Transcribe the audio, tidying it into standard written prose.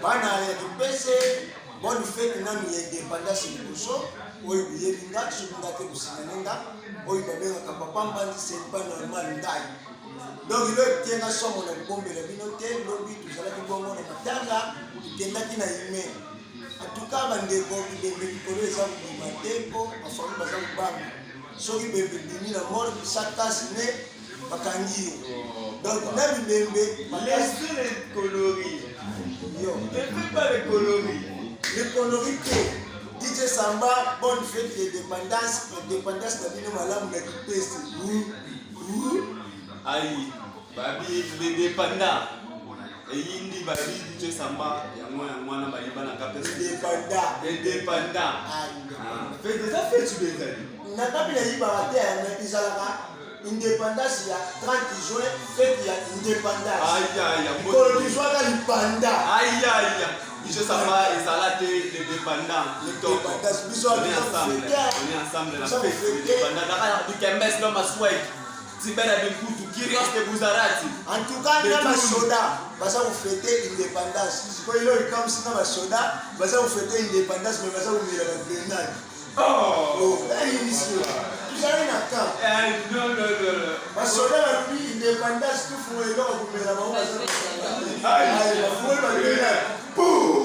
bana ya kipese bonne fête na mi indépendance liboso oyo yelinga sokinga te kusinanenga oyo babengaka papa mbandi c'est pas normal ndai donc il est bien somo na bombela bino te lobi tuzalaki bongo na matanga tukendaki na ime en tout cas bandeko bibembe likolo eza kobima te mpo bafami baza kobanga soki bembe bimi na mort bisakasi ne bakangi donc na bibembe laissez les coloris. Yo. Ne fais pas les coloris. Les coloris que DJ Samba, bonne fête d'indépendance, indépendance de bino malamu na kipesi. Aïe, babi l'indépendant. Et indi babi DJ Samba, yamwana baliba na kapesi. Indépendant. Fais déjà fait tu les as. Na kabila yiba te na izalaka indépendance ya 30 juin fête ya indépendance. Aïe aïe, ko bizwaka lipanda. Aïe aïe. DJ Samba et Salate l'indépendant. L'indépendance biso on est ensemble la fête l'indépendant. Daka du Kembes no maswai. Tibera Bikutu Kirios de Buzarati. En tout cas, na ba soda baza ko fêter indépendance. Ko ilo comme si na ba soda baza ko fêter indépendance mais baza ko mira ba grenade. Oh, aïe monsieur. Tu savais na camp. Non. Ba soda la vie indépendance tout fou et là ko mira ba baza. Aïe, ba fou ba grenade. Boum.